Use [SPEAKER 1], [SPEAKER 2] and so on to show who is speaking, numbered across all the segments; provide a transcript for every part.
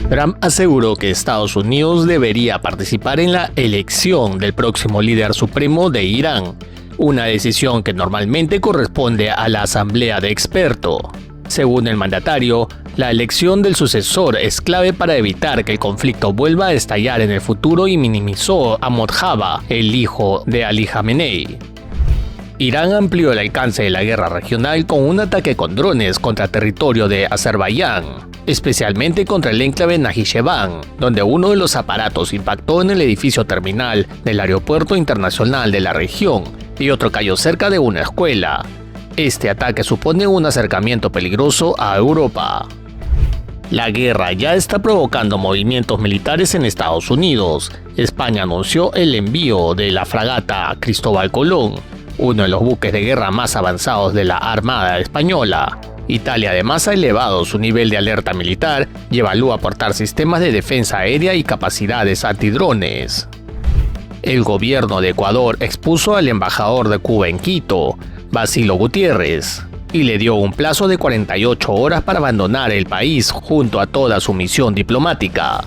[SPEAKER 1] Trump aseguró que Estados Unidos debería participar en la elección del próximo líder supremo de Irán, una decisión que normalmente corresponde a la Asamblea de Expertos. Según el mandatario, la elección del sucesor es clave para evitar que el conflicto vuelva a estallar en el futuro y minimizó a Mojtaba, el hijo de Ali Khamenei. Irán amplió el alcance de la guerra regional con un ataque con drones contra territorio de Azerbaiyán, especialmente contra el enclave Najicheván, donde uno de los aparatos impactó en el edificio terminal del aeropuerto internacional de la región y otro cayó cerca de una escuela. Este ataque supone un acercamiento peligroso a Europa. La guerra ya está provocando movimientos militares en Estados Unidos. España anunció el envío de la fragata Cristóbal Colón, uno de los buques de guerra más avanzados de la Armada Española. Italia además ha elevado su nivel de alerta militar y evalúa aportar sistemas de defensa aérea y capacidades antidrones. El gobierno de Ecuador expuso al embajador de Cuba en Quito, Basilio Gutiérrez, y le dio un plazo de 48 horas para abandonar el país junto a toda su misión diplomática.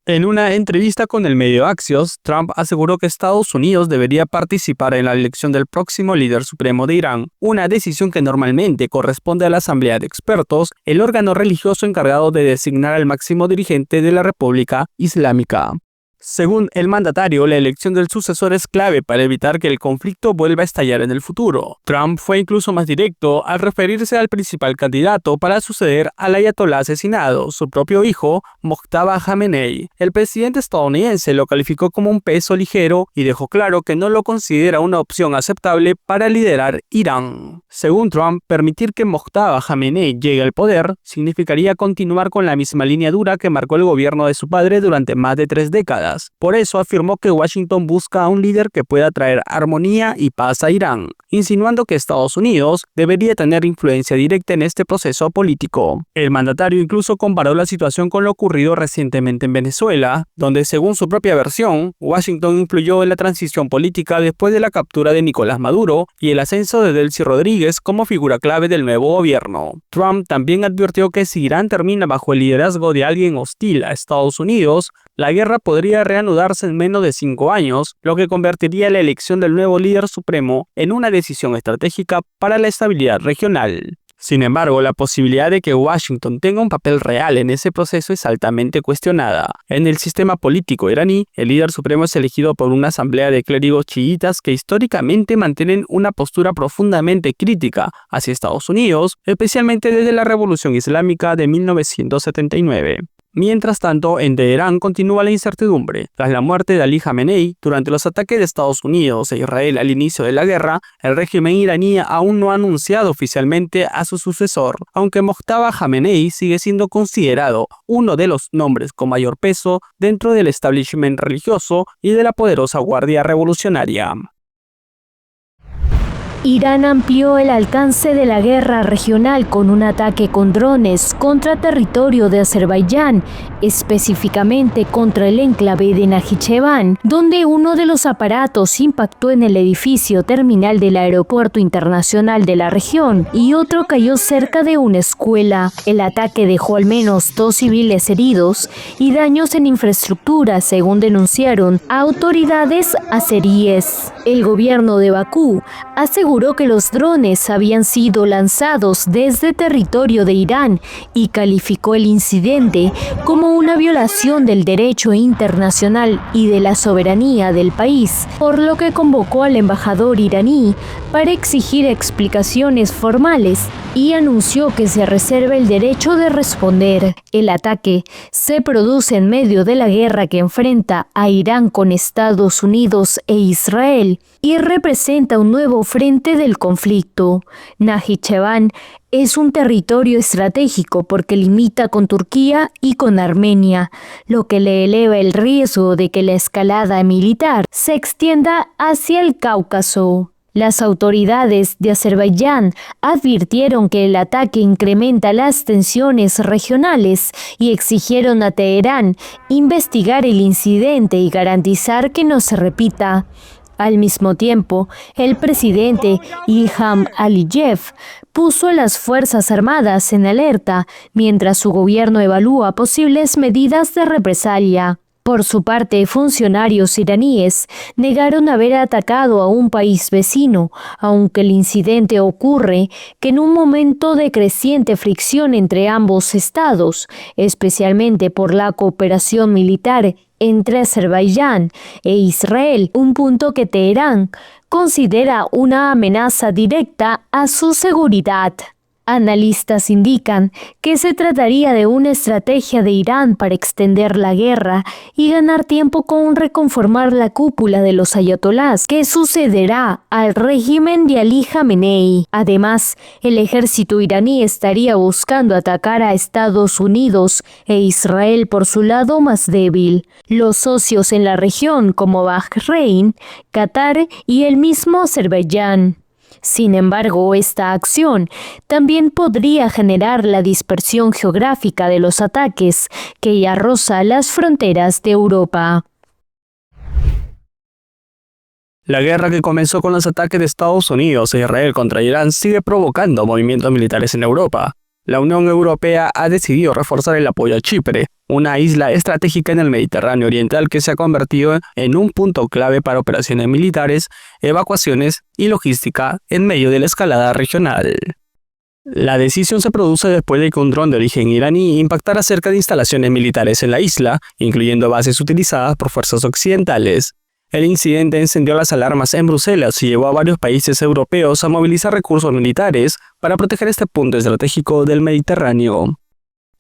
[SPEAKER 2] En una entrevista con el medio Axios, Trump aseguró que Estados Unidos debería participar en la elección del próximo líder supremo de Irán, una decisión que normalmente corresponde a la Asamblea de Expertos, el órgano religioso encargado de designar al máximo dirigente de la República Islámica. Según el mandatario, la elección del sucesor es clave para evitar que el conflicto vuelva a estallar en el futuro. Trump fue incluso más directo al referirse al principal candidato para suceder al ayatolá asesinado, su propio hijo, Mojtaba Khamenei. El presidente estadounidense lo calificó como un peso ligero y dejó claro que no lo considera una opción aceptable para liderar Irán. Según Trump, permitir que Mojtaba Khamenei llegue al poder significaría continuar con la misma línea dura que marcó el gobierno de su padre durante más de 3 décadas. Por eso afirmó que Washington busca a un líder que pueda traer armonía y paz a Irán, insinuando que Estados Unidos debería tener influencia directa en este proceso político. El mandatario incluso comparó la situación con lo ocurrido recientemente en Venezuela, donde según su propia versión, Washington influyó en la transición política después de la captura de Nicolás Maduro y el ascenso de Delcy Rodríguez como figura clave del nuevo gobierno. Trump también advirtió que si Irán termina bajo el liderazgo de alguien hostil a Estados Unidos, la guerra podría reanudarse en menos de 5 años, lo que convertiría la elección del nuevo líder supremo en una decisión estratégica para la estabilidad regional. Sin embargo, la posibilidad de que Washington tenga un papel real en ese proceso es altamente cuestionada. En el sistema político iraní, el líder supremo es elegido por una asamblea de clérigos chiitas que históricamente mantienen una postura profundamente crítica hacia Estados Unidos, especialmente desde la Revolución Islámica de 1979. Mientras tanto, en Teherán continúa la incertidumbre. Tras la muerte de Ali Khamenei, durante los ataques de Estados Unidos e Israel al inicio de la guerra, el régimen iraní aún no ha anunciado oficialmente a su sucesor, aunque Mojtaba Khamenei sigue siendo considerado uno de los nombres con mayor peso dentro del establishment religioso y de la poderosa Guardia Revolucionaria.
[SPEAKER 3] Irán amplió el alcance de la guerra regional con un ataque con drones contra territorio de Azerbaiyán, específicamente contra el enclave de Najicheván, donde uno de los aparatos impactó en el edificio terminal del aeropuerto internacional de la región y otro cayó cerca de una escuela. El ataque dejó al menos 2 civiles heridos y daños en infraestructura, según denunciaron autoridades azeríes. El gobierno de Bakú aseguró que los drones habían sido lanzados desde territorio de Irán y calificó el incidente como una violación del derecho internacional y de la soberanía del país, por lo que convocó al embajador iraní para exigir explicaciones formales y anunció que se reserva el derecho de responder. El ataque se produce en medio de la guerra que enfrenta a Irán con Estados Unidos e Israel y representa un nuevo frente del conflicto. Najicheván es un territorio estratégico porque limita con Turquía y con Armenia, lo que le eleva el riesgo de que la escalada militar se extienda hacia el Cáucaso. Las autoridades de Azerbaiyán advirtieron que el ataque incrementa las tensiones regionales y exigieron a Teherán investigar el incidente y garantizar que no se repita. Al mismo tiempo, el presidente Ilham Aliyev puso a las Fuerzas Armadas en alerta mientras su gobierno evalúa posibles medidas de represalia. Por su parte, funcionarios iraníes negaron haber atacado a un país vecino, aunque el incidente ocurre que en un momento de creciente fricción entre ambos estados, especialmente por la cooperación militar entre Azerbaiyán e Israel, un punto que Teherán considera una amenaza directa a su seguridad. Analistas indican que se trataría de una estrategia de Irán para extender la guerra y ganar tiempo con reconformar la cúpula de los ayatolás, que sucederá al régimen de Ali Jamenei. Además, el ejército iraní estaría buscando atacar a Estados Unidos e Israel por su lado más débil. Los socios en la región como Bahrein, Qatar y el mismo Azerbaiyán. Sin embargo, esta acción también podría generar la dispersión geográfica de los ataques que ya roza las fronteras de Europa.
[SPEAKER 2] La guerra que comenzó con los ataques de Estados Unidos e Israel contra Irán sigue provocando movimientos militares en Europa. La Unión Europea ha decidido reforzar el apoyo a Chipre, una isla estratégica en el Mediterráneo Oriental que se ha convertido en un punto clave para operaciones militares, evacuaciones y logística en medio de la escalada regional. La decisión se produce después de que un dron de origen iraní impactara cerca de instalaciones militares en la isla, incluyendo bases utilizadas por fuerzas occidentales. El incidente encendió las alarmas en Bruselas y llevó a varios países europeos a movilizar recursos militares para proteger este punto estratégico del Mediterráneo.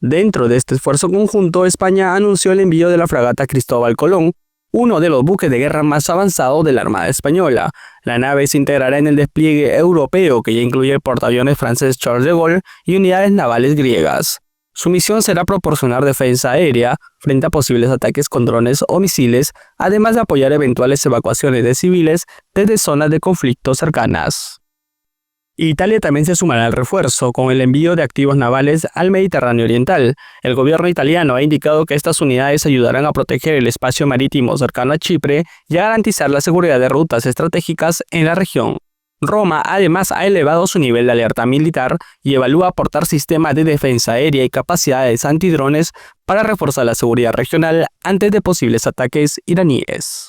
[SPEAKER 2] Dentro de este esfuerzo conjunto, España anunció el envío de la fragata Cristóbal Colón, uno de los buques de guerra más avanzados de la Armada Española. La nave se integrará en el despliegue europeo que ya incluye el portaaviones francés Charles de Gaulle y unidades navales griegas. Su misión será proporcionar defensa aérea frente a posibles ataques con drones o misiles, además de apoyar eventuales evacuaciones de civiles desde zonas de conflicto cercanas. Italia también se sumará al refuerzo con el envío de activos navales al Mediterráneo Oriental. El gobierno italiano ha indicado que estas unidades ayudarán a proteger el espacio marítimo cercano a Chipre y a garantizar la seguridad de rutas estratégicas en la región. Roma además ha elevado su nivel de alerta militar y evalúa aportar sistemas de defensa aérea y capacidades antidrones para reforzar la seguridad regional antes de posibles ataques iraníes.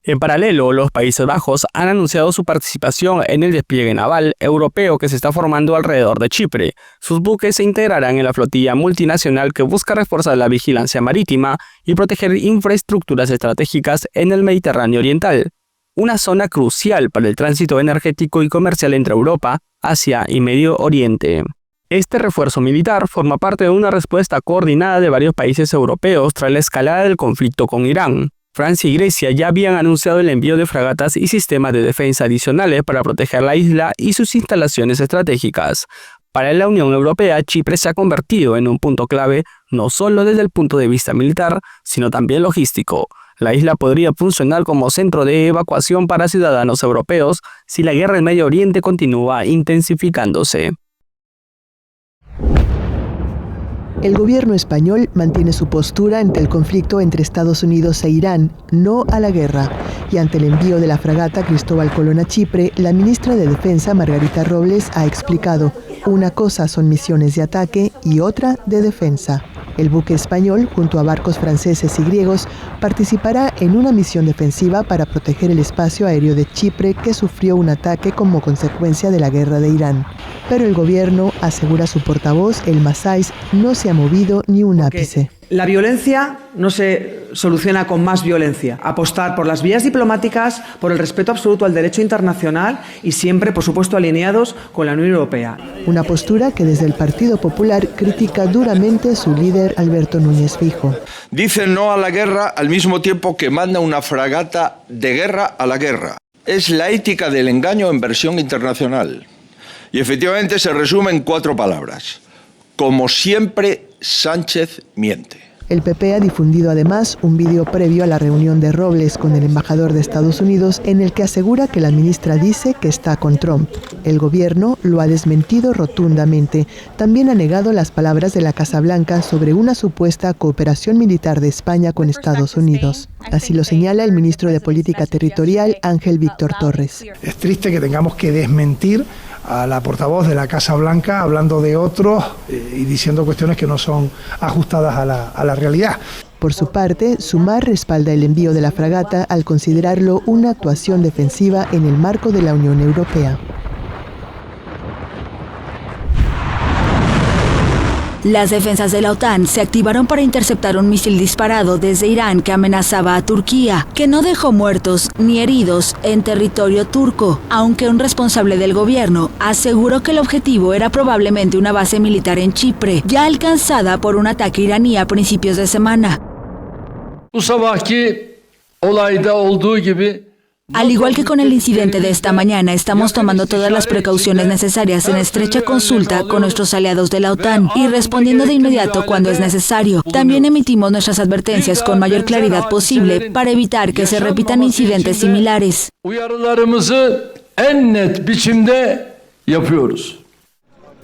[SPEAKER 2] En paralelo, los Países Bajos han anunciado su participación en el despliegue naval europeo que se está formando alrededor de Chipre. Sus buques se integrarán en la flotilla multinacional que busca reforzar la vigilancia marítima y proteger infraestructuras estratégicas en el Mediterráneo Oriental, una zona crucial para el tránsito energético y comercial entre Europa, Asia y Medio Oriente. Este refuerzo militar forma parte de una respuesta coordinada de varios países europeos tras la escalada del conflicto con Irán. Francia y Grecia ya habían anunciado el envío de fragatas y sistemas de defensa adicionales para proteger la isla y sus instalaciones estratégicas. Para la Unión Europea, Chipre se ha convertido en un punto clave no solo desde el punto de vista militar, sino también logístico. La isla podría funcionar como centro de evacuación para ciudadanos europeos si la guerra en Medio Oriente continúa intensificándose.
[SPEAKER 4] El gobierno español mantiene su postura ante el conflicto entre Estados Unidos e Irán, no a la guerra. Y ante el envío de la fragata Cristóbal Colón a Chipre, la ministra de Defensa, Margarita Robles, ha explicado: una cosa son misiones de ataque y otra de defensa. El buque español, junto a barcos franceses y griegos, participará en una misión defensiva para proteger el espacio aéreo de Chipre, que sufrió un ataque como consecuencia de la guerra de Irán. Pero el gobierno, asegura su portavoz, el Masais, no se ha movido ni un ápice.
[SPEAKER 5] La violencia no se soluciona con más violencia. Apostar por las vías diplomáticas, por el respeto absoluto al derecho internacional y siempre, por supuesto, alineados con la Unión Europea.
[SPEAKER 4] Una postura que desde el Partido Popular critica duramente su líder Alberto Núñez Feijóo.
[SPEAKER 6] Dice no a la guerra al mismo tiempo que manda una fragata de guerra a la guerra. Es la ética del engaño en versión internacional. Y efectivamente se resume en 4 palabras. Como siempre, Sánchez miente.
[SPEAKER 4] El PP ha difundido además un vídeo previo a la reunión de Robles con el embajador de Estados Unidos en el que asegura que la ministra dice que está con Trump. El gobierno lo ha desmentido rotundamente. También ha negado las palabras de la Casa Blanca sobre una supuesta cooperación militar de España con Estados Unidos. Así lo señala el ministro de Política Territorial, Ángel Víctor Torres.
[SPEAKER 7] Es triste que tengamos que desmentir a la portavoz de la Casa Blanca hablando de otros y diciendo cuestiones que no son ajustadas a la realidad.
[SPEAKER 4] Por su parte, Sumar respalda el envío de la fragata al considerarlo una actuación defensiva en el marco de la Unión Europea.
[SPEAKER 8] Las defensas de la OTAN se activaron para interceptar un misil disparado desde Irán que amenazaba a Turquía, que no dejó muertos ni heridos en territorio turco, aunque un responsable del gobierno aseguró que el objetivo era probablemente una base militar en Chipre, ya alcanzada por un ataque iraní a principios de semana. Al igual que con el incidente de esta mañana, estamos tomando todas las precauciones necesarias en estrecha consulta con nuestros aliados de la OTAN y respondiendo de inmediato cuando es necesario. También emitimos nuestras advertencias con mayor claridad posible para evitar que se repitan incidentes similares.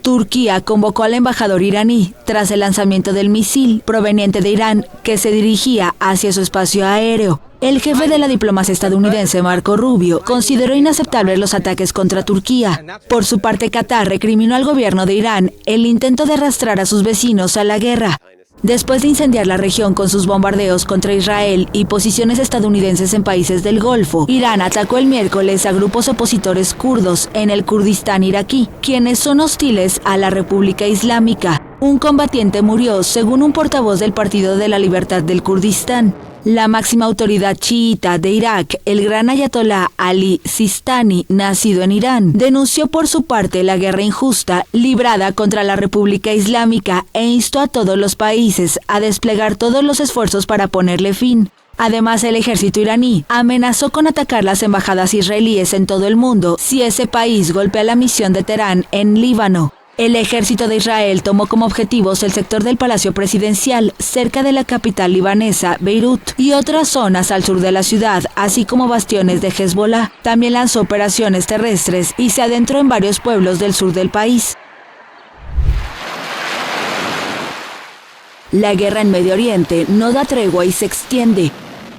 [SPEAKER 8] Turquía convocó al embajador iraní tras el lanzamiento del misil proveniente de Irán que se dirigía hacia su espacio aéreo. El jefe de la diplomacia estadounidense, Marco Rubio, consideró inaceptables los ataques contra Turquía. Por su parte, Qatar recriminó al gobierno de Irán el intento de arrastrar a sus vecinos a la guerra. Después de incendiar la región con sus bombardeos contra Israel y posiciones estadounidenses en países del Golfo, Irán atacó el miércoles a grupos opositores kurdos en el Kurdistán iraquí, quienes son hostiles a la República Islámica. Un combatiente murió, según un portavoz del Partido de la Libertad del Kurdistán. La máxima autoridad chiita de Irak, el gran ayatolá Ali Sistani, nacido en Irán, denunció por su parte la guerra injusta librada contra la República Islámica e instó a todos los países a desplegar todos los esfuerzos para ponerle fin. Además, el ejército iraní amenazó con atacar las embajadas israelíes en todo el mundo si ese país golpea la misión de Teherán en Líbano. El ejército de Israel tomó como objetivos el sector del Palacio Presidencial, cerca de la capital libanesa, Beirut, y otras zonas al sur de la ciudad, así como bastiones de Hezbollah. También lanzó operaciones terrestres y se adentró en varios pueblos del sur del país. La guerra en Medio Oriente no da tregua y se extiende.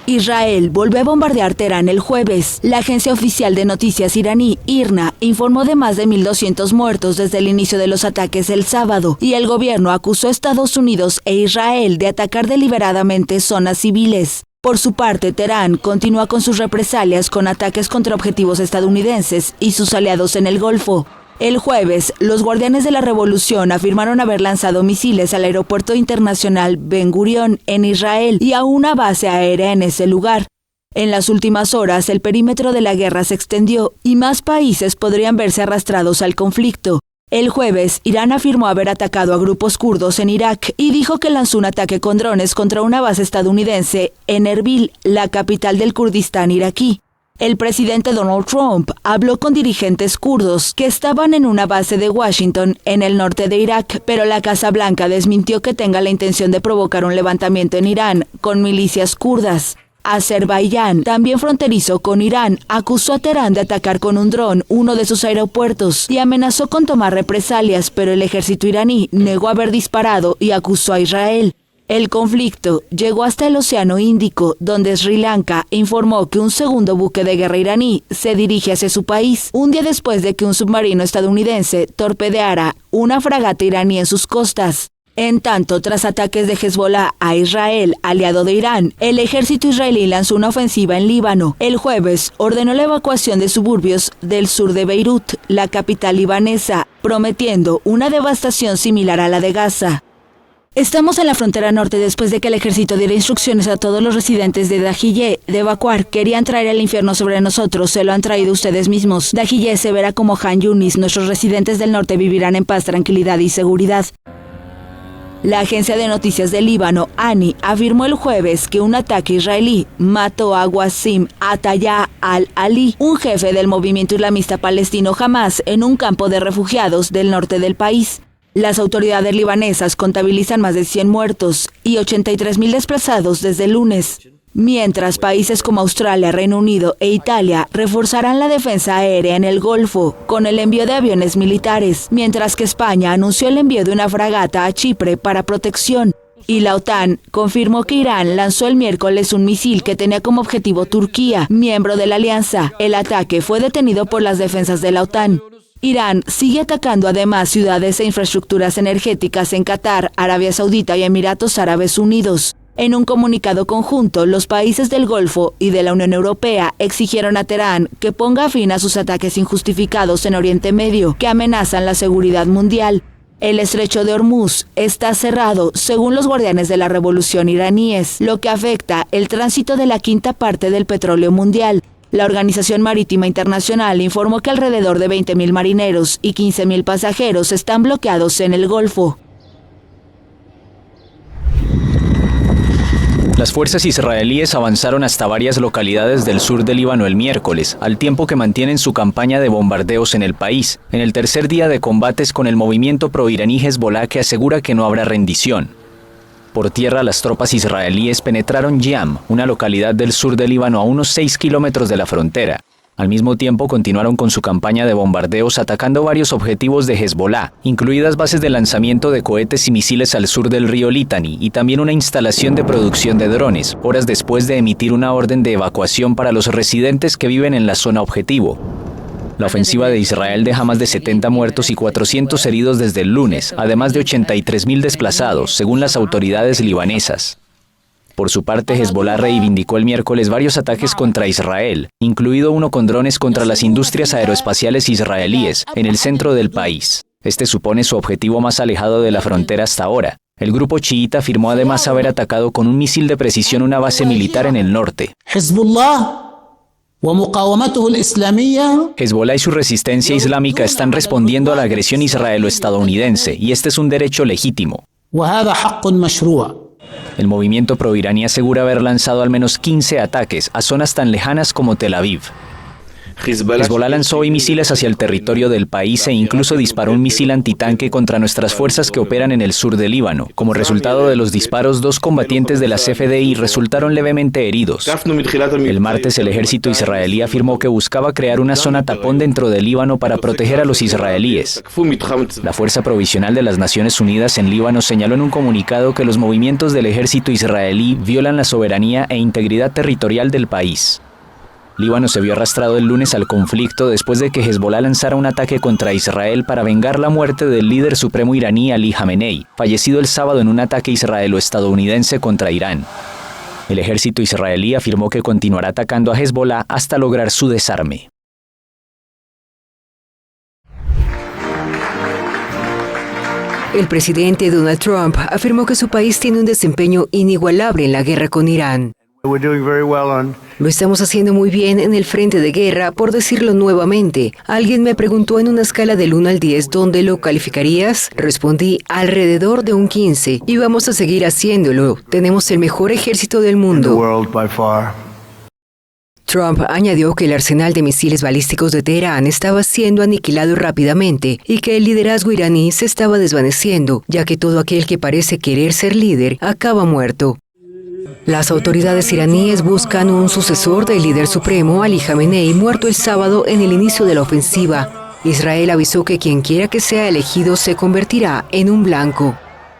[SPEAKER 8] Israel volvió a bombardear Teherán el jueves. La agencia oficial de noticias iraní, IRNA, informó de más de 1.200 muertos desde el inicio de los ataques el sábado, y el gobierno acusó a Estados Unidos e Israel de atacar deliberadamente zonas civiles. Por su parte, Teherán continúa con sus represalias con ataques contra objetivos estadounidenses y sus aliados en el Golfo. El jueves, los guardianes de la revolución afirmaron haber lanzado misiles al aeropuerto internacional Ben Gurion en Israel y a una base aérea en ese lugar. En las últimas horas, el perímetro de la guerra se extendió y más países podrían verse arrastrados al conflicto. El jueves, Irán afirmó haber atacado a grupos kurdos en Irak y dijo que lanzó un ataque con drones contra una base estadounidense en Erbil, la capital del Kurdistán iraquí. El presidente Donald Trump habló con dirigentes kurdos que estaban en una base de Washington en el norte de Irak, pero la Casa Blanca desmintió que tenga la intención de provocar un levantamiento en Irán con milicias kurdas. Azerbaiyán, también fronterizo con Irán, acusó a Teherán de atacar con un dron uno de sus aeropuertos y amenazó con tomar represalias, pero el ejército iraní negó haber disparado y acusó a Israel. El conflicto llegó hasta el Océano Índico, donde Sri Lanka informó que un segundo buque de guerra iraní se dirige hacia su país, un día después de que un submarino estadounidense torpedeara una fragata iraní en sus costas. En tanto, tras ataques de Hezbollah a Israel, aliado de Irán, el ejército israelí lanzó una ofensiva en Líbano. El jueves ordenó la evacuación de suburbios del sur de Beirut, la capital libanesa, prometiendo una devastación similar a la de Gaza. Estamos en la frontera norte después de que el ejército diera instrucciones a todos los residentes de Dahiyeh de evacuar. Querían traer el infierno sobre nosotros, se lo han traído ustedes mismos. Dahiyeh se verá como Han Yunis, nuestros residentes del norte vivirán en paz, tranquilidad y seguridad. La agencia de noticias del Líbano, ANI, afirmó el jueves que un ataque israelí mató a Wassim Ataya al-Ali, un jefe del movimiento islamista palestino Hamas, en un campo de refugiados del norte del país. Las autoridades libanesas contabilizan más de 100 muertos y 83.000 desplazados desde el lunes, mientras países como Australia, Reino Unido e Italia reforzarán la defensa aérea en el Golfo con el envío de aviones militares, mientras que España anunció el envío de una fragata a Chipre para protección. Y la OTAN confirmó que Irán lanzó el miércoles un misil que tenía como objetivo Turquía, miembro de la alianza. El ataque fue detenido por las defensas de la OTAN. Irán sigue atacando además ciudades e infraestructuras energéticas en Qatar, Arabia Saudita y Emiratos Árabes Unidos. En un comunicado conjunto, los países del Golfo y de la Unión Europea exigieron a Teherán que ponga fin a sus ataques injustificados en Oriente Medio, que amenazan la seguridad mundial. El estrecho de Hormuz está cerrado, según los guardianes de la revolución iraníes, lo que afecta el tránsito de la quinta parte del petróleo mundial. La Organización Marítima Internacional informó que alrededor de 20.000 marineros y 15.000 pasajeros están bloqueados en el Golfo.
[SPEAKER 9] Las fuerzas israelíes avanzaron hasta varias localidades del sur del Líbano el miércoles, al tiempo que mantienen su campaña de bombardeos en el país, en el tercer día de combates con el movimiento pro-iraní Hezbollah, que asegura que no habrá rendición. Por tierra, las tropas israelíes penetraron Yam, una localidad del sur del Líbano a unos 6 kilómetros de la frontera. Al mismo tiempo, continuaron con su campaña de bombardeos atacando varios objetivos de Hezbollah, incluidas bases de lanzamiento de cohetes y misiles al sur del río Litani y también una instalación de producción de drones, horas después de emitir una orden de evacuación para los residentes que viven en la zona objetivo. La ofensiva de Israel deja más de 70 muertos y 400 heridos desde el lunes, además de 83.000 desplazados, según las autoridades libanesas. Por su parte, Hezbollah reivindicó el miércoles varios ataques contra Israel, incluido uno con drones contra las industrias aeroespaciales israelíes, en el centro del país. Este supone su objetivo más alejado de la frontera hasta ahora. El grupo chiita afirmó además haber atacado con un misil de precisión una base militar en el norte. Hezbollah y su resistencia islámica están respondiendo a la agresión israelo-estadounidense, y este es un derecho legítimo. El movimiento pro-iraní asegura haber lanzado al menos 15 ataques a zonas tan lejanas como Tel Aviv. Hezbollah lanzó hoy misiles hacia el territorio del país e incluso disparó un misil antitanque contra nuestras fuerzas que operan en el sur del Líbano. Como resultado de los disparos, 2 combatientes de la CFDI resultaron levemente heridos. El martes, el ejército israelí afirmó que buscaba crear una zona tapón dentro del Líbano para proteger a los israelíes. La Fuerza Provisional de las Naciones Unidas en Líbano señaló en un comunicado que los movimientos del ejército israelí violan la soberanía e integridad territorial del país. Líbano se vio arrastrado el lunes al conflicto después de que Hezbollah lanzara un ataque contra Israel para vengar la muerte del líder supremo iraní Ali Jamenei, fallecido el sábado en un ataque israelo-estadounidense contra Irán. El ejército israelí afirmó que continuará atacando a Hezbollah hasta lograr su desarme.
[SPEAKER 10] El presidente Donald Trump afirmó que su país tiene un desempeño inigualable en la guerra con Irán. Lo estamos haciendo muy bien en el frente de guerra, por decirlo nuevamente. Alguien me preguntó en una escala del 1 al 10 ¿dónde lo calificarías? Respondí alrededor de un 15 y vamos a seguir haciéndolo. Tenemos el mejor ejército del mundo. Trump añadió que el arsenal de misiles balísticos de Teherán estaba siendo aniquilado rápidamente y que el liderazgo iraní se estaba desvaneciendo, ya que todo aquel que parece querer ser líder acaba muerto. Las autoridades iraníes buscan un sucesor del líder supremo, Ali Jamenei, muerto el sábado en el inicio de la ofensiva. Israel avisó que quien quiera que sea elegido se convertirá en un blanco.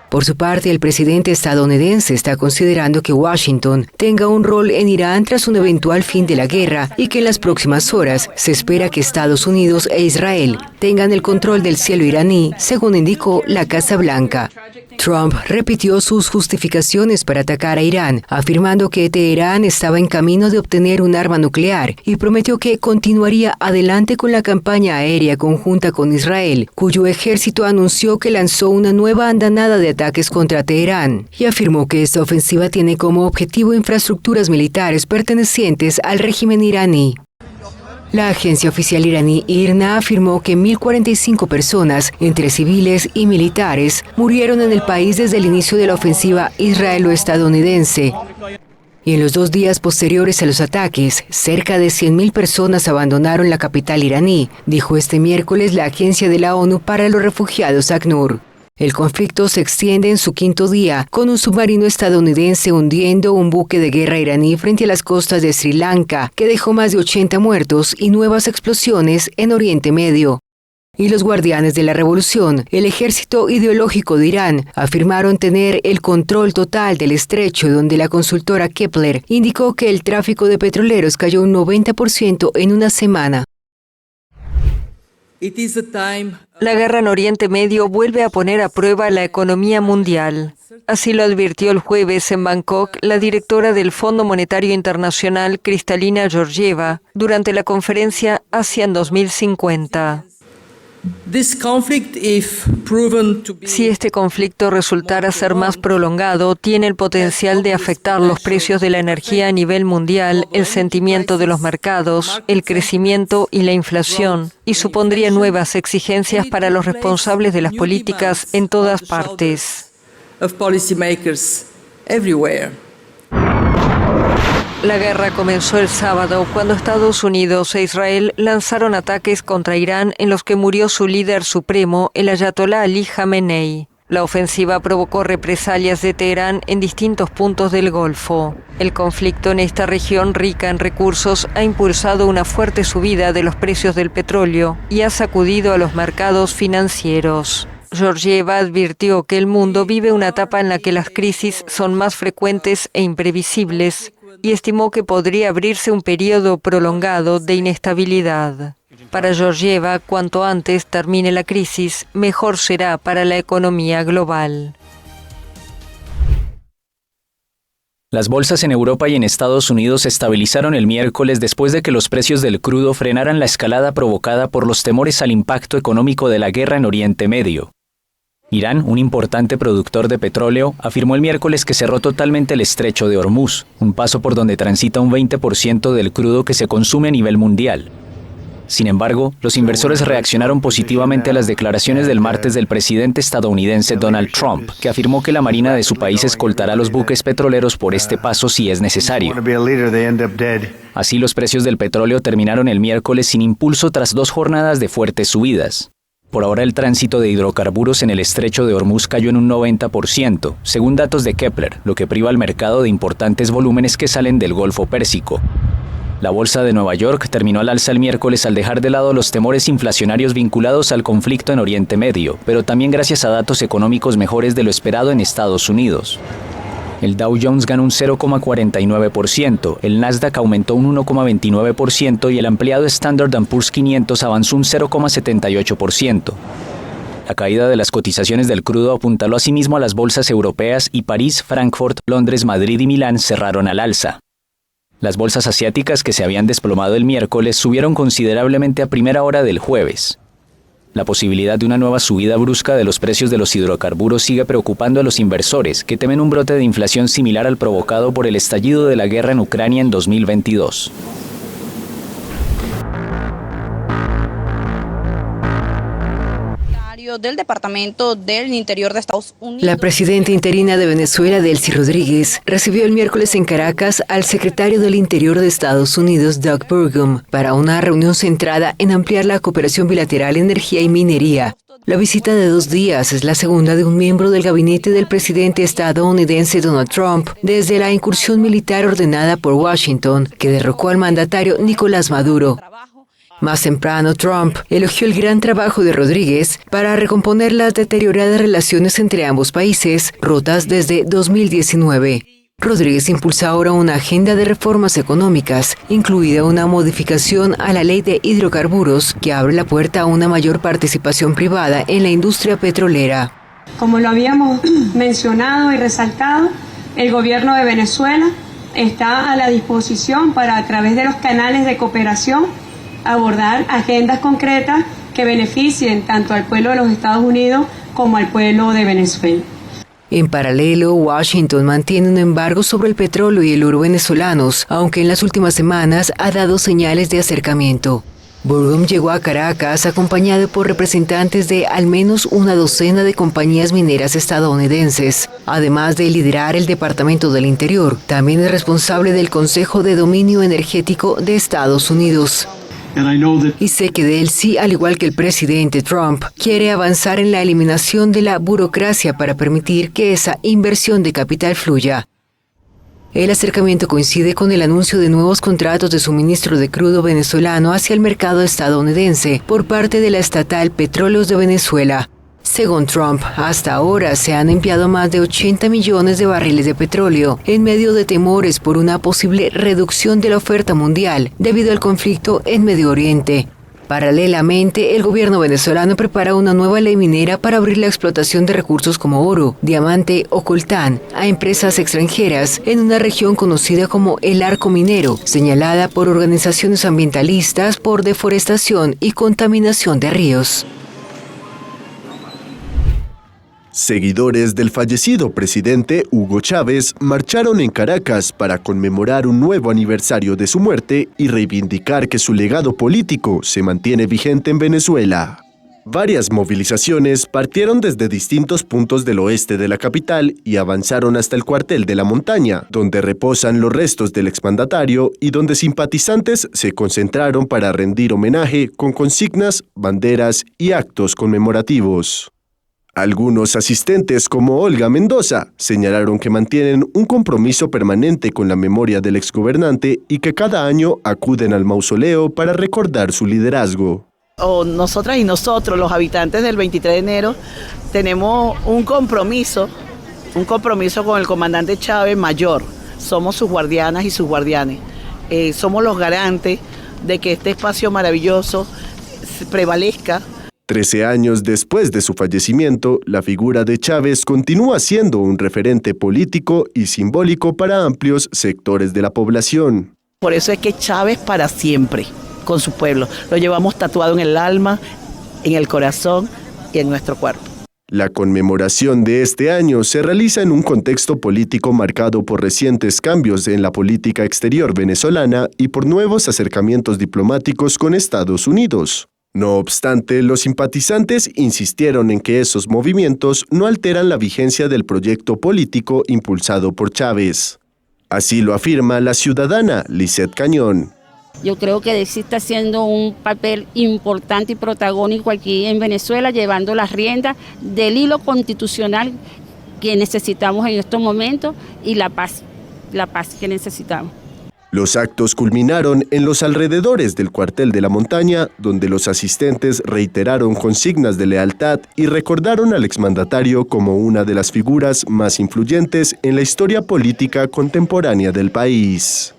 [SPEAKER 10] Por su parte, el presidente estadounidense está considerando que Washington tenga un rol en Irán tras un eventual fin de la guerra y que en las próximas horas se espera que Estados Unidos e Israel tengan el control del cielo iraní, según indicó la Casa Blanca. Trump repitió sus justificaciones para atacar a Irán, afirmando que Teherán estaba en camino de obtener un arma nuclear y prometió que continuaría adelante con la campaña aérea conjunta con Israel, cuyo ejército anunció que lanzó una nueva andanada de ataques contra Teherán, y afirmó que esta ofensiva tiene como objetivo infraestructuras militares pertenecientes al régimen iraní. La agencia oficial iraní IRNA afirmó que 1.045 personas, entre civiles y militares, murieron en el país desde el inicio de la ofensiva israelo-estadounidense. Y en los 2 días posteriores a los ataques, cerca de 100.000 personas abandonaron la capital iraní, dijo este miércoles la Agencia de la ONU para los Refugiados, ACNUR. El conflicto se extiende en su quinto día, con un submarino estadounidense hundiendo un buque de guerra iraní frente a las costas de Sri Lanka, que dejó más de 80 muertos y nuevas explosiones en Oriente Medio. Y los guardianes de la revolución, el ejército ideológico de Irán, afirmaron tener el control total del estrecho, donde la consultora Kepler indicó que el tráfico de petroleros cayó un 90% en una semana.
[SPEAKER 11] La guerra en Oriente Medio vuelve a poner a prueba la economía mundial. Así lo advirtió el jueves en Bangkok la directora del Fondo Monetario Internacional, Kristalina Georgieva, durante la conferencia Asia en 2050. Si este conflicto resultara ser más prolongado, tiene el potencial de afectar los precios de la energía a nivel mundial, el sentimiento de los mercados, el crecimiento y la inflación, y supondría nuevas exigencias para los responsables de las políticas en todas partes. La guerra comenzó el sábado cuando Estados Unidos e Israel lanzaron ataques contra Irán en los que murió su líder supremo, el ayatolá Ali Jamenei. La ofensiva provocó represalias de Teherán en distintos puntos del Golfo. El conflicto en esta región rica en recursos ha impulsado una fuerte subida de los precios del petróleo y ha sacudido a los mercados financieros. Georgieva advirtió que el mundo vive una etapa en la que las crisis son más frecuentes e imprevisibles, y estimó que podría abrirse un periodo prolongado de inestabilidad. Para Georgieva, cuanto antes termine la crisis, mejor será para la economía global.
[SPEAKER 9] Las bolsas en Europa y en Estados Unidos se estabilizaron el miércoles después de que los precios del crudo frenaran la escalada provocada por los temores al impacto económico de la guerra en Oriente Medio. Irán, un importante productor de petróleo, afirmó el miércoles que cerró totalmente el estrecho de Hormuz, un paso por donde transita un 20% del crudo que se consume a nivel mundial. Sin embargo, los inversores reaccionaron positivamente a las declaraciones del martes del presidente estadounidense Donald Trump, que afirmó que la marina de su país escoltará los buques petroleros por este paso si es necesario. Así, los precios del petróleo terminaron el miércoles sin impulso tras 2 jornadas de fuertes subidas. Por ahora, el tránsito de hidrocarburos en el estrecho de Hormuz cayó en un 90%, según datos de Kepler, lo que priva al mercado de importantes volúmenes que salen del Golfo Pérsico. La bolsa de Nueva York terminó al alza el miércoles al dejar de lado los temores inflacionarios vinculados al conflicto en Oriente Medio, pero también gracias a datos económicos mejores de lo esperado en Estados Unidos. El Dow Jones ganó un 0,49%, el Nasdaq aumentó un 1,29% y el ampliado Standard & Poor's 500 avanzó un 0,78%. La caída de las cotizaciones del crudo apuntaló asimismo a las bolsas europeas y París, Frankfurt, Londres, Madrid y Milán cerraron al alza. Las bolsas asiáticas que se habían desplomado el miércoles subieron considerablemente a primera hora del jueves. La posibilidad de una nueva subida brusca de los precios de los hidrocarburos sigue preocupando a los inversores, que temen un brote de inflación similar al provocado por el estallido de la guerra en Ucrania en 2022.
[SPEAKER 12] Del Departamento del Interior de Estados Unidos.
[SPEAKER 10] La presidenta interina de Venezuela, Delcy Rodríguez, recibió el miércoles en Caracas al secretario del Interior de Estados Unidos, Doug Burgum, para una reunión centrada en ampliar la cooperación bilateral en energía y minería. La visita de 2 días es la segunda de un miembro del gabinete del presidente estadounidense Donald Trump desde la incursión militar ordenada por Washington, que derrocó al mandatario Nicolás Maduro. Más temprano, Trump elogió el gran trabajo de Rodríguez para recomponer las deterioradas relaciones entre ambos países, rotas desde 2019. Rodríguez impulsa ahora una agenda de reformas económicas, incluida una modificación a la ley de hidrocarburos que abre la puerta a una mayor participación privada en la industria petrolera.
[SPEAKER 13] Como lo habíamos mencionado y resaltado, el gobierno de Venezuela está a la disposición para, a través de los canales de cooperación, abordar agendas concretas que beneficien tanto al pueblo de los Estados Unidos como al pueblo de Venezuela.
[SPEAKER 10] En paralelo, Washington mantiene un embargo sobre el petróleo y el oro venezolanos, aunque en las últimas semanas ha dado señales de acercamiento. Burgum llegó a Caracas acompañado por representantes de al menos una docena de compañías mineras estadounidenses. Además de liderar el Departamento del Interior, también es responsable del Consejo de Dominio Energético de Estados Unidos. Y sé que Delcy, al igual que el presidente Trump, quiere avanzar en la eliminación de la burocracia para permitir que esa inversión de capital fluya. El acercamiento coincide con el anuncio de nuevos contratos de suministro de crudo venezolano hacia el mercado estadounidense por parte de la estatal Petróleos de Venezuela. Según Trump, hasta ahora se han enviado más de 80 millones de barriles de petróleo en medio de temores por una posible reducción de la oferta mundial debido al conflicto en Medio Oriente. Paralelamente, el gobierno venezolano prepara una nueva ley minera para abrir la explotación de recursos como oro, diamante o coltán a empresas extranjeras en una región conocida como el Arco Minero, señalada por organizaciones ambientalistas por deforestación y contaminación de ríos.
[SPEAKER 14] Seguidores del fallecido presidente Hugo Chávez marcharon en Caracas para conmemorar un nuevo aniversario de su muerte y reivindicar que su legado político se mantiene vigente en Venezuela. Varias movilizaciones partieron desde distintos puntos del oeste de la capital y avanzaron hasta el cuartel de la Montaña, donde reposan los restos del exmandatario y donde simpatizantes se concentraron para rendir homenaje con consignas, banderas y actos conmemorativos. Algunos asistentes, como Olga Mendoza, señalaron que mantienen un compromiso permanente con la memoria del exgobernante y que cada año acuden al mausoleo para recordar su liderazgo.
[SPEAKER 15] Nosotras y nosotros, los habitantes del 23 de enero, tenemos un compromiso con el comandante Chávez mayor. Somos sus guardianas y sus guardianes. Somos los garantes de que este espacio maravilloso prevalezca.
[SPEAKER 14] 13 años después de su fallecimiento, la figura de Chávez continúa siendo un referente político y simbólico para amplios sectores de la población.
[SPEAKER 15] Por eso es que Chávez para siempre, con su pueblo. Lo llevamos tatuado en el alma, en el corazón y en nuestro cuerpo.
[SPEAKER 14] La conmemoración de este año se realiza en un contexto político marcado por recientes cambios en la política exterior venezolana y por nuevos acercamientos diplomáticos con Estados Unidos. No obstante, los simpatizantes insistieron en que esos movimientos no alteran la vigencia del proyecto político impulsado por Chávez. Así lo afirma la ciudadana Lisette Cañón.
[SPEAKER 16] Yo creo que Delcy está haciendo un papel importante y protagónico aquí en Venezuela, llevando las riendas del hilo constitucional que necesitamos en estos momentos y la paz que necesitamos.
[SPEAKER 14] Los actos culminaron en los alrededores del cuartel de la Montaña, donde los asistentes reiteraron consignas de lealtad y recordaron al exmandatario como una de las figuras más influyentes en la historia política contemporánea del país.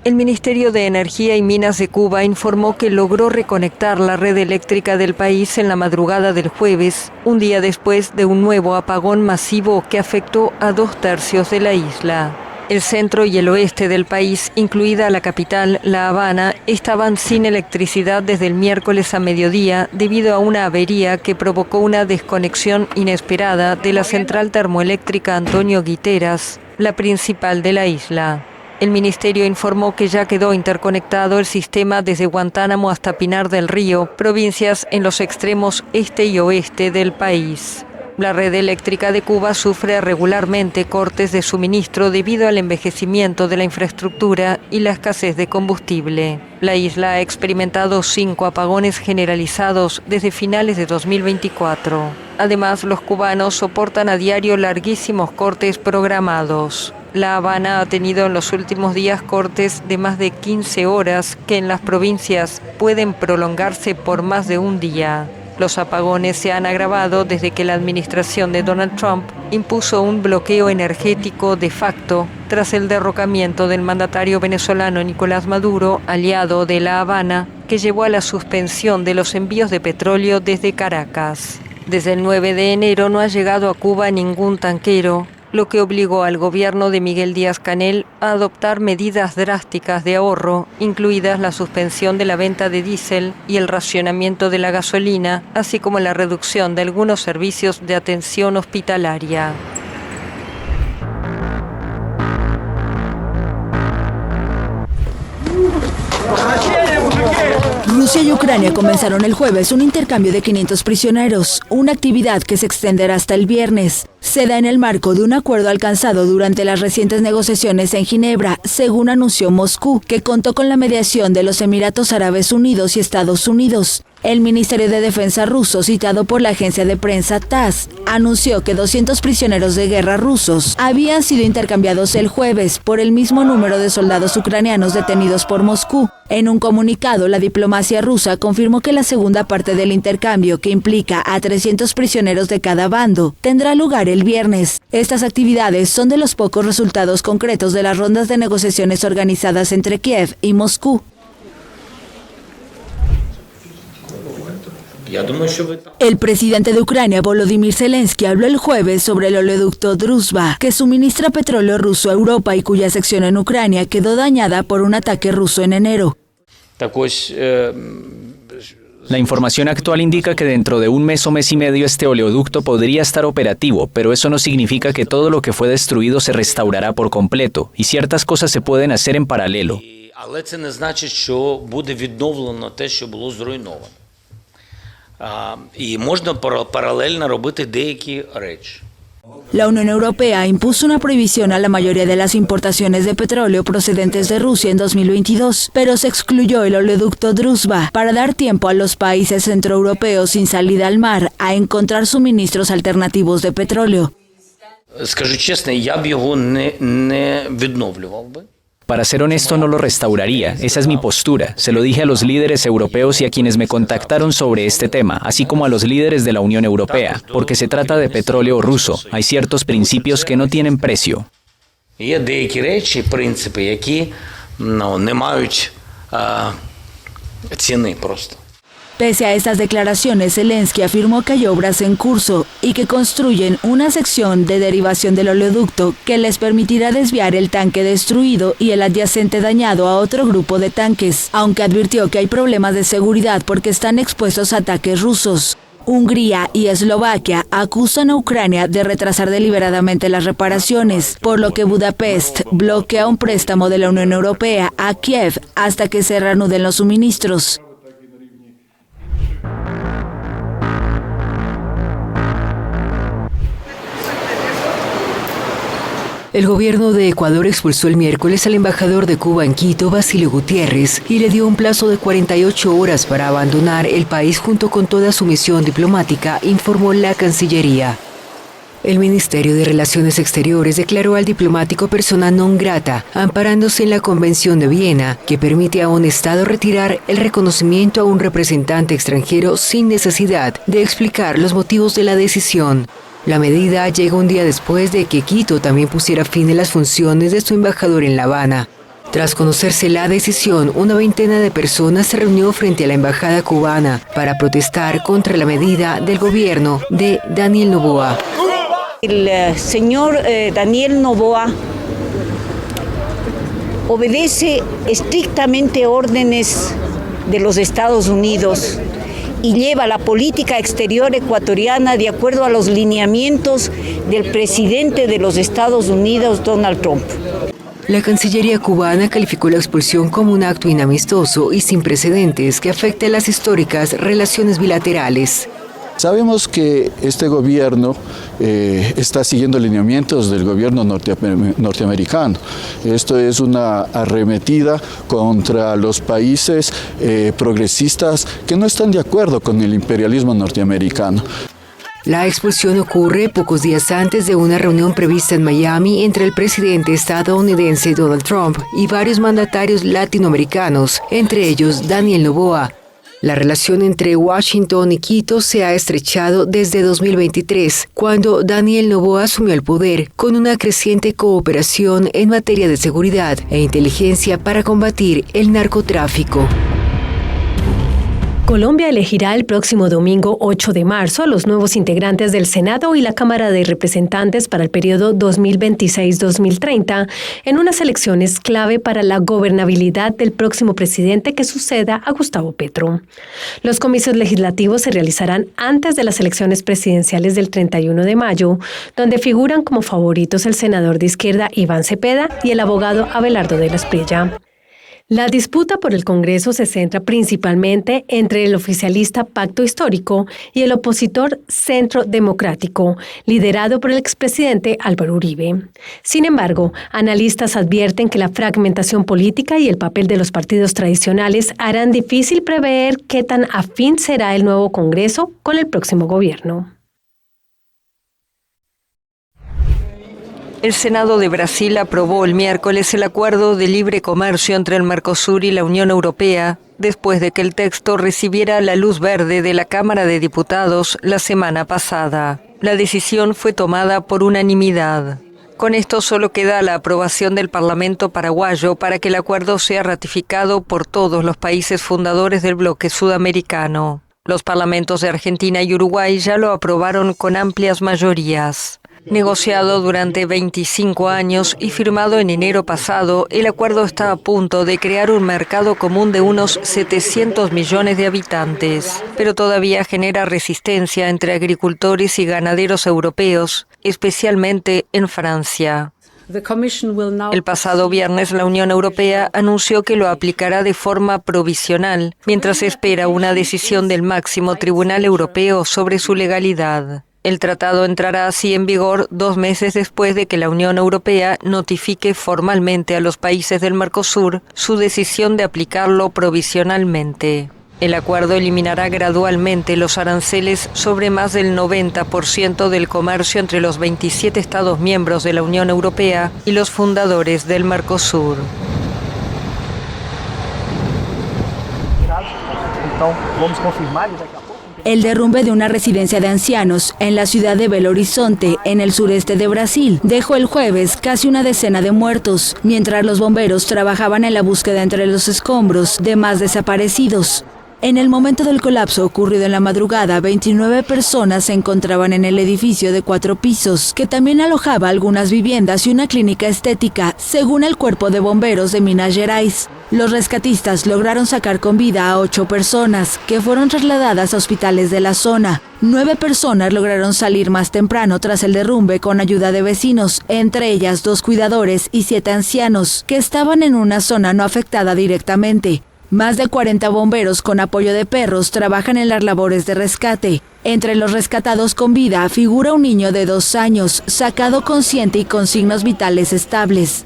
[SPEAKER 11] El Ministerio de Energía y Minas de Cuba informó que logró reconectar la red eléctrica del país en la madrugada del jueves, un día después de un nuevo apagón masivo que afectó a 2/3 de la isla. El centro y el oeste del país, incluida la capital, La Habana, estaban sin electricidad desde el miércoles a mediodía debido a una avería que provocó una desconexión inesperada de la central termoeléctrica Antonio Guiteras, la principal de la isla. El ministerio informó que ya quedó interconectado el sistema desde Guantánamo hasta Pinar del Río, provincias en los extremos este y oeste del país. La red eléctrica de Cuba sufre regularmente cortes de suministro debido al envejecimiento de la infraestructura y la escasez de combustible. La isla ha experimentado 5 apagones generalizados desde finales de 2024. Además, los cubanos soportan a diario larguísimos cortes programados. La Habana ha tenido en los últimos días cortes de más de 15 horas que en las provincias pueden prolongarse por más de un día. Los apagones se han agravado desde que la administración de Donald Trump impuso un bloqueo energético de facto tras el derrocamiento del mandatario venezolano Nicolás Maduro, aliado de La Habana, que llevó a la suspensión de los envíos de petróleo desde Caracas. Desde el 9 de enero no ha llegado a Cuba ningún tanquero, lo que obligó al gobierno de Miguel Díaz-Canel a adoptar medidas drásticas de ahorro, incluidas la suspensión de la venta de diésel y el racionamiento de la gasolina, así como la reducción de algunos servicios de atención hospitalaria.
[SPEAKER 8] Rusia y Ucrania comenzaron el jueves un intercambio de 500 prisioneros, una actividad que se extenderá hasta el viernes. Se da en el marco de un acuerdo alcanzado durante las recientes negociaciones en Ginebra, según anunció Moscú, que contó con la mediación de los Emiratos Árabes Unidos y Estados Unidos. El Ministerio de Defensa ruso, citado por la agencia de prensa TASS, anunció que 200 prisioneros de guerra rusos habían sido intercambiados el jueves por el mismo número de soldados ucranianos detenidos por Moscú. En un comunicado, la diplomacia rusa confirmó que la segunda parte del intercambio, que implica a 300 prisioneros de cada bando, tendrá lugar el viernes. Estas actividades son de los pocos resultados concretos de las rondas de negociaciones organizadas entre Kiev y Moscú. El presidente de Ucrania, Volodymyr Zelensky, habló el jueves sobre el oleoducto Druzhba, que suministra petróleo ruso a Europa y cuya sección en Ucrania quedó dañada por un ataque ruso en enero.
[SPEAKER 9] La información actual indica que dentro de un mes o mes y medio este oleoducto podría estar operativo, pero eso no significa que todo lo que fue destruido se restaurará por completo, y ciertas cosas se pueden hacer en paralelo.
[SPEAKER 8] La Unión Europea impuso una prohibición a la mayoría de las importaciones de petróleo procedentes de Rusia en 2022, pero se excluyó el oleoducto Druzhba para dar tiempo a los países centroeuropeos sin salida al mar a encontrar suministros alternativos de petróleo.
[SPEAKER 9] Para ser honesto, no lo restauraría. Esa es mi postura. Se lo dije a los líderes europeos y a quienes me contactaron sobre este tema, así como a los líderes de la Unión Europea, porque se trata de petróleo ruso. Hay ciertos principios que no tienen precio.
[SPEAKER 8] Pese a estas declaraciones, Zelensky afirmó que hay obras en curso y que construyen una sección de derivación del oleoducto que les permitirá desviar el tanque destruido y el adyacente dañado a otro grupo de tanques, aunque advirtió que hay problemas de seguridad porque están expuestos a ataques rusos. Hungría y Eslovaquia acusan a Ucrania de retrasar deliberadamente las reparaciones, por lo que Budapest bloquea un préstamo de la Unión Europea a Kiev hasta que se reanuden los suministros.
[SPEAKER 10] El gobierno de Ecuador expulsó el miércoles al embajador de Cuba en Quito, Basilio Gutiérrez, y le dio un plazo de 48 horas para abandonar el país junto con toda su misión diplomática, informó la Cancillería. El Ministerio de Relaciones Exteriores declaró al diplomático persona non grata, amparándose en la Convención de Viena, que permite a un Estado retirar el reconocimiento a un representante extranjero sin necesidad de explicar los motivos de la decisión. La medida llega un día después de que Quito también pusiera fin a las funciones de su embajador en La Habana. Tras conocerse la decisión, una veintena de personas se reunió frente a la embajada cubana para protestar contra la medida del gobierno de Daniel Noboa.
[SPEAKER 17] El señor Daniel Noboa obedece estrictamente órdenes de los Estados Unidos y lleva la política exterior ecuatoriana de acuerdo a los lineamientos del presidente de los Estados Unidos, Donald Trump.
[SPEAKER 10] La Cancillería cubana calificó la expulsión como un acto inamistoso y sin precedentes que afecta las históricas relaciones bilaterales.
[SPEAKER 18] Sabemos que este gobierno está siguiendo lineamientos del gobierno norteamericano. Esto es una arremetida contra los países progresistas que no están de acuerdo con el imperialismo norteamericano.
[SPEAKER 10] La expulsión ocurre pocos días antes de una reunión prevista en Miami entre el presidente estadounidense Donald Trump y varios mandatarios latinoamericanos, entre ellos Daniel Noboa. La relación entre Washington y Quito se ha estrechado desde 2023, cuando Daniel Noboa asumió el poder, con una creciente cooperación en materia de seguridad e inteligencia para combatir el narcotráfico.
[SPEAKER 19] Colombia elegirá el próximo domingo 8 de marzo a los nuevos integrantes del Senado y la Cámara de Representantes para el periodo 2026-2030 en unas elecciones clave para la gobernabilidad del próximo presidente que suceda a Gustavo Petro. Los comicios legislativos se realizarán antes de las elecciones presidenciales del 31 de mayo, donde figuran como favoritos el senador de izquierda Iván Cepeda y el abogado Abelardo de la Espriella. La disputa por el Congreso se centra principalmente entre el oficialista Pacto Histórico y el opositor Centro Democrático, liderado por el expresidente Álvaro Uribe. Sin embargo, analistas advierten que la fragmentación política y el papel de los partidos tradicionales harán difícil prever qué tan afín será el nuevo Congreso con el próximo gobierno.
[SPEAKER 11] El Senado de Brasil aprobó el miércoles el acuerdo de libre comercio entre el Mercosur y la Unión Europea, después de que el texto recibiera la luz verde de la Cámara de Diputados la semana pasada. La decisión fue tomada por unanimidad. Con esto solo queda la aprobación del Parlamento paraguayo para que el acuerdo sea ratificado por todos los países fundadores del bloque sudamericano. Los parlamentos de Argentina y Uruguay ya lo aprobaron con amplias mayorías. Negociado durante 25 años y firmado en enero pasado, el acuerdo está a punto de crear un mercado común de unos 700 millones de habitantes, pero todavía genera resistencia entre agricultores y ganaderos europeos, especialmente en Francia. El pasado viernes la Unión Europea anunció que lo aplicará de forma provisional, mientras espera una decisión del máximo tribunal europeo sobre su legalidad. El tratado entrará así en vigor 2 meses después de que la Unión Europea notifique formalmente a los países del Mercosur su decisión de aplicarlo provisionalmente. El acuerdo eliminará gradualmente los aranceles sobre más del 90% del comercio entre los 27 Estados miembros de la Unión Europea y los fundadores del Mercosur.
[SPEAKER 8] El derrumbe de una residencia de ancianos en la ciudad de Belo Horizonte, en el sureste de Brasil, dejó el jueves casi una decena de muertos, mientras los bomberos trabajaban en la búsqueda entre los escombros de más desaparecidos. En el momento del colapso ocurrido en la madrugada, 29 personas se encontraban en el edificio de 4 pisos, que también alojaba algunas viviendas y una clínica estética, según el Cuerpo de Bomberos de Minas Gerais. Los rescatistas lograron sacar con vida a 8 personas, que fueron trasladadas a hospitales de la zona. 9 personas lograron salir más temprano tras el derrumbe con ayuda de vecinos, entre ellas 2 cuidadores y 7 ancianos, que estaban en una zona no afectada directamente. Más de 40 bomberos con apoyo de perros trabajan en las labores de rescate. Entre los rescatados con vida figura un niño de 2 años, sacado consciente y con signos vitales estables.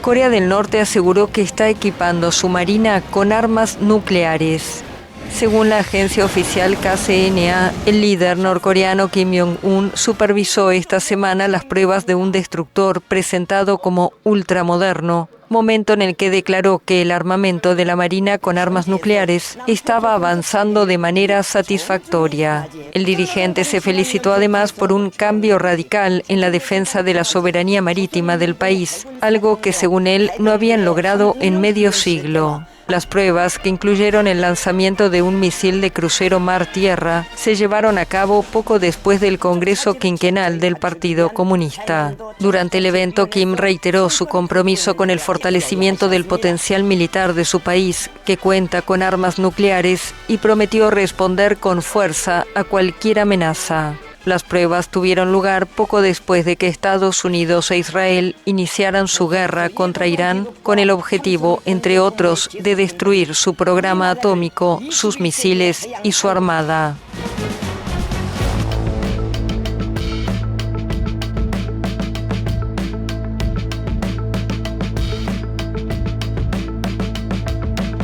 [SPEAKER 11] Corea del Norte aseguró que está equipando su marina con armas nucleares. Según la agencia oficial KCNA, el líder norcoreano Kim Jong-un supervisó esta semana las pruebas de un destructor presentado como ultramoderno, momento en el que declaró que el armamento de la Marina con armas nucleares estaba avanzando de manera satisfactoria. El dirigente se felicitó además por un cambio radical en la defensa de la soberanía marítima del país, algo que según él no habían logrado en medio siglo. Las pruebas, que incluyeron el lanzamiento de un misil de crucero mar-tierra, se llevaron a cabo poco después del Congreso Quinquenal del Partido Comunista. Durante el evento, Kim reiteró su compromiso con el fortalecimiento del potencial militar de su país, que cuenta con armas nucleares, y prometió responder con fuerza a cualquier amenaza. Las pruebas tuvieron lugar poco después de que Estados Unidos e Israel iniciaran su guerra contra Irán con el objetivo, entre otros, de destruir su programa atómico, sus misiles y su armada.